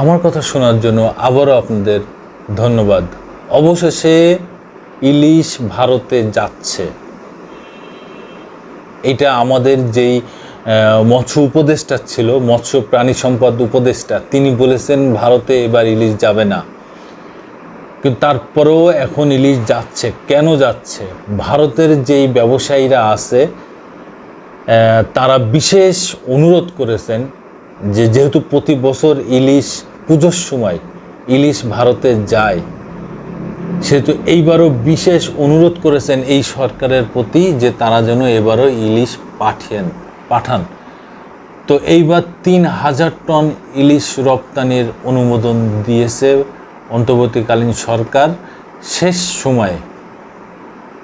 আমার কথা শোনার জন্য আবারও আপনাদের ধন্যবাদ। অবশেষে ইলিশ ভারতে যাচ্ছে। এটা আমাদের যেই মৎস্য উপদেষ্টা ছিল, মৎস্য প্রাণী সম্পদ উপদেষ্টা, তিনি বলেছেন ভারতে এবার ইলিশ যাবে না, কিন্তু তারপরেও এখন ইলিশ যাচ্ছে। কেন যাচ্ছে? ভারতের যেই ব্যবসায়ীরা আছে তারা বিশেষ অনুরোধ করেছেন যে যেহেতু প্রতি বছর ইলিশ পুজোর সময় ইলিশ ভারতে যায়, সেহেতু এইবারও বিশেষ অনুরোধ করেছেন এই সরকারের প্রতি যে তারা যেন এবারও ইলিশ পাঠান। তো এইবার ৩,০০০ টন ইলিশ রপ্তানির অনুমোদন দিয়েছে অন্তর্বর্তীকালীন সরকার শেষ সময়ে।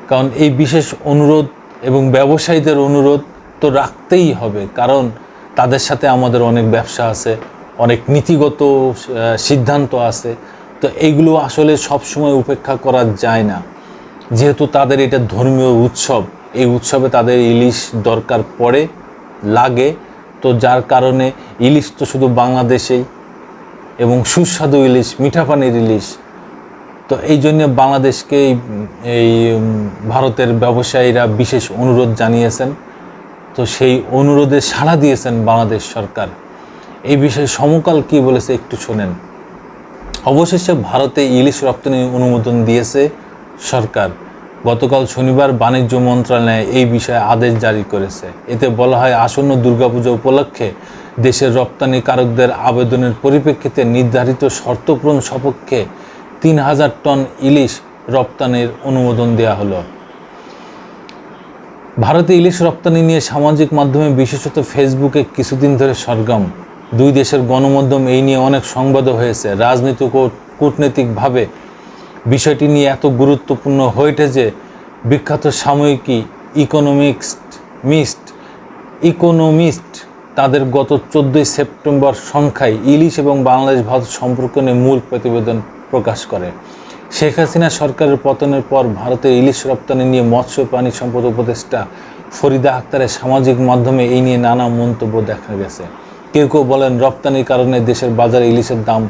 কারণ এই বিশেষ অনুরোধ এবং ব্যবসায়ীদের অনুরোধ তো রাখতেই হবে, কারণ তাদের সাথে আমাদের অনেক ব্যবসা আছে, অনেক নীতিগত সিদ্ধান্ত আছে। তো এইগুলো আসলে সবসময় উপেক্ষা করা যায় না, যেহেতু তাদের এটা ধর্মীয় উৎসব, এই উৎসবে তাদের ইলিশ দরকার পড়ে, লাগে। তো যার কারণে ইলিশ তো শুধু বাংলাদেশেই, এবং সুস্বাদু ইলিশ, মিঠা পানির ইলিশ। তো এই জন্য বাংলাদেশকে এই ভারতের ব্যবসায়ীরা বিশেষ অনুরোধ জানিয়েছেন। তো সেই অনুরোধে সাড়া দিয়েছেন বাংলাদেশ সরকার। এই বিষয়ে সমকাল কি বলেছে একটু শোনেন। অবশেষে ভারতে ইলিশ রপ্তানি অনুমোদন দিয়েছে সরকার। গতকাল শনিবার বাণিজ্য মন্ত্রণালয় এই বিষয়ে আদেশ জারি করেছে। এতে বলা হয়, আসন্ন দুর্গাপূজা উপলক্ষে দেশের রপ্তানিকারকদের আবেদনের পরিপ্রেক্ষিতে নির্ধারিত শর্ত পূরণ সাপেক্ষে ৩,০০০ টন ইলিশ রপ্তানির অনুমোদন দেওয়া হলো। ভারতে ইলিশ রপ্তানি নিয়ে সামাজিক মাধ্যমে, বিশেষত ফেসবুকে কিছুদিন ধরে সরগরম। দুই দেশের গণমাধ্যম এই নিয়ে অনেক সংবাদও হয়েছে। রাজনৈতিক ও কূটনৈতিকভাবে বিষয়টি নিয়ে এত গুরুত্বপূর্ণ হয়ে ওঠে যে বিখ্যাত সাময়িকী ইকোনমিস্ট তাদের গত 14 সেপ্টেম্বর সংখ্যায় ইলিশ এবং বাংলাদেশ ভারত সম্পর্ক নিয়ে মূল প্রতিবেদন প্রকাশ করে। শেখ হাসিনা সরকারের পতনের পর ভারতের ইলিশ রপ্তানি নিয়ে মৎস্য প্রাণী সম্পদ উপদেষ্টা ফরিদা আক্তারের সামাজিক মাধ্যমে এই নিয়ে নানা মন্তব্য দেখা গেছে। কেউ কেউ বলেন রপ্তানির কারণে দেশের বাজারে ইলিশের দাম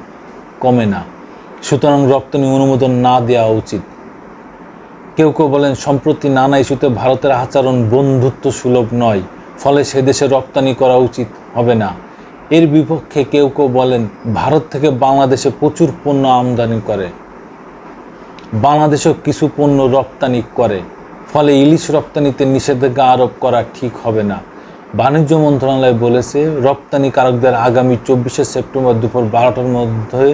কমে না, সুতরাং রপ্তানি অনুমোদন না দেওয়া উচিত। কেউ কেউ বলেন সম্প্রতি নানা ইস্যুতে ভারতের আচরণ বন্ধুত্ব সুলভ নয়, ফলে সে দেশে রপ্তানি করা উচিত হবে না। এর বিপক্ষে কেউ কেউ বলেন ভারত থেকে বাংলাদেশে প্রচুর পণ্য আমদানি করে, বাংলাদেশও কিছু পণ্য রপ্তানি করে, ফলে ইলিশ রপ্তানিতে নিষেধাজ্ঞা আরোপ করা ঠিক হবে না। বাণিজ্য মন্ত্রণালয় বলেছে, রপ্তানিকারকদের আগামী 24 সেপ্টেম্বর দুপুর 12টার মধ্যে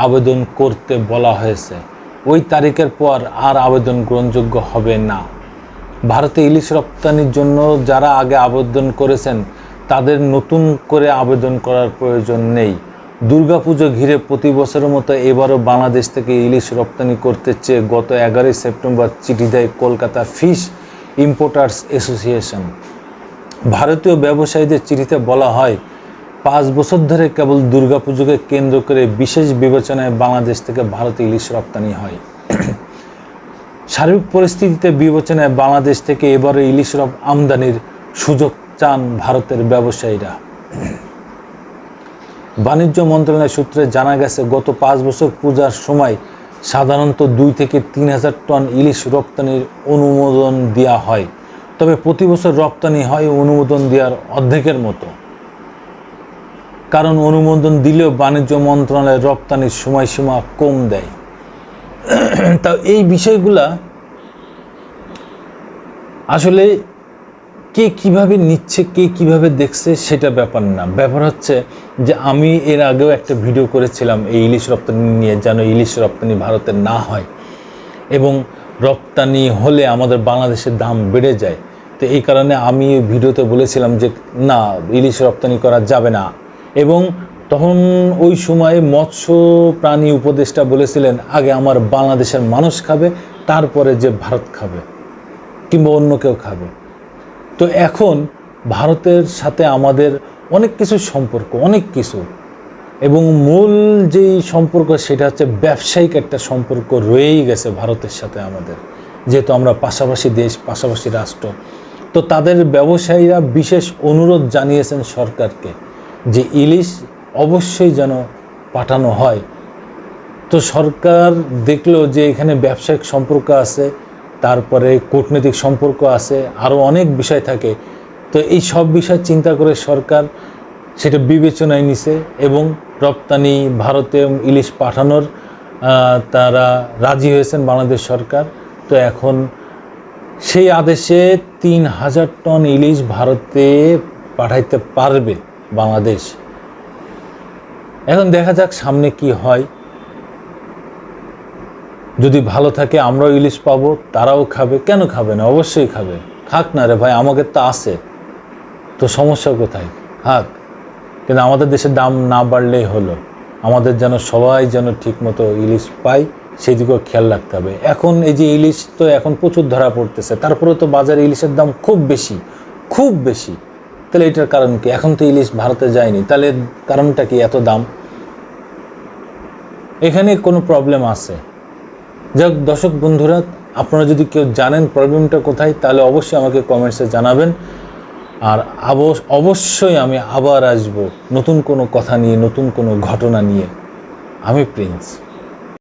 আবেদন করতে বলা হয়েছে। ওই তারিখের পর আর আবেদন গ্রহণযোগ্য হবে না। ভারতে ইলিশ রপ্তানির জন্য যারা আগে আবেদন করেছেন তাদের নতুন করে আবেদন করার প্রয়োজন নেই। দুর্গাপুজো ঘিরে প্রতি বছরের মতো এবারও বাংলাদেশ থেকে ইলিশ রপ্তানি করতে চেয়ে গত 11 সেপ্টেম্বর চিঠি দেয় কলকাতা ফিশ ইম্পোর্টার্স অ্যাসোসিয়েশন। ভারতীয় ব্যবসায়ীদের চিঠিতে বলা হয়, 5 বছর ধরে কেবল দুর্গাপুজোকে কেন্দ্র করে বিশেষ বিবেচনায় বাংলাদেশ থেকে ভারতে ইলিশ রপ্তানি হয়। সার্বিক পরিস্থিতিতে বিবেচনায় বাংলাদেশ থেকে এবারে ইলিশ আমদানির সুযোগ চান ভারতের ব্যবসায়ীরা। বাণিজ্য মন্ত্রণালয় সূত্রে জানা গেছে, গত 5 বছর পূজার সময় সাধারণত 2 থেকে 3,000 টন ইলিশ রপ্তানির অনুমোদন দেওয়া হয়। তবে প্রতি বছর রপ্তানি হয় অনুমোদন দেওয়ার অর্ধেকের মতো, কারণ অনুমোদন দিলেও বাণিজ্য মন্ত্রণালয় রপ্তানির সময়সীমা কম দেয়। তা এই বিষয়গুলা আসলে কে কিভাবে নিচ্ছে, কে কিভাবে দেখছে সেটা ব্যাপার না। ব্যাপার হচ্ছে যে আমি এর আগেও একটা ভিডিও করেছিলাম এই ইলিশ রপ্তানি নিয়ে, যেন ইলিশ রপ্তানি ভারতের না হয় এবং রপ্তানি হলে আমাদের বাংলাদেশের দাম বেড়ে যায়। তো এই কারণে আমি ভিডিওতে বলেছিলাম যে না, ইলিশ রপ্তানি করা যাবে না। এবং তখন ওই সময়ে মৎস্য প্রাণী উপদেষ্টা বলেছিলেন, আগে আমার বাংলাদেশের মানুষ খাবে, তারপরে যে ভারত খাবে কিংবা অন্য কেউ খাবে। তো এখন ভারতের সাথে আমাদের অনেক কিছু সম্পর্ক, অনেক কিছু, এবং মূল যেই সম্পর্ক সেটা হচ্ছে ব্যবসায়িক একটা সম্পর্ক রয়েই গেছে ভারতের সাথে আমাদের, যেহেতু আমরা পাশাপাশি দেশ, পাশাপাশি রাষ্ট্র। তো তাদের ব্যবসায়ীরা বিশেষ অনুরোধ জানিয়েছেন সরকারকে যে ইলিশ অবশ্যই যেন পাঠানো হয়। তো সরকার দেখলো যে এখানে ব্যবসায়িক সম্পর্ক আছে, তারপরে কূটনৈতিক সম্পর্ক আছে, আরও অনেক বিষয় থাকে। তো এই সব বিষয় চিন্তা করে সরকার সেটা বিবেচনায় নিছে এবং রপ্তানি ভারতে ইলিশ পাঠানোর তারা রাজি হয়েছেন বাংলাদেশ সরকার। তো এখন সেই আদেশে 3000 টন ইলিশ ভারতে পাঠাইতে পারবে বাংলাদেশ। এখন দেখা যাক সামনে কি হয়। যদি ভালো থাকে আমরাও ইলিশ পাবো, তারাও খাবে, কেন খাবে না, অবশ্যই খাবে, খাক না রে ভাই, আমাদের তো আছে, তো সমস্যা কোথায়, খাক। কিন্তু আমাদের দেশের দাম না বাড়লেই হলো, আমাদের যেন সবাই যেন ঠিক মতো ইলিশ পায় সেদিকেও খেয়াল রাখতে হবে। এখন এই যে ইলিশ তো এখন প্রচুর ধরা পড়তেছে, তারপরে তো বাজারে ইলিশের দাম খুব বেশি, খুব বেশি। তাহলে এটার কারণ কি? এখন তো ইলিশ ভারতে যায়নি, তাহলে কারণটা কি এত দাম? এখানে কোনো প্রবলেম আছে। যাক দর্শক বন্ধুরা, আপনারা যদি কেউ জানেন প্রবলেমটা কোথায়, তাহলে অবশ্যই আমাকে কমেন্টসে জানাবেন। আর অবশ্যই আমি আবার আসব নতুন কোনো কথা নিয়ে, নতুন কোনো ঘটনা নিয়ে। আমি প্রিন্স।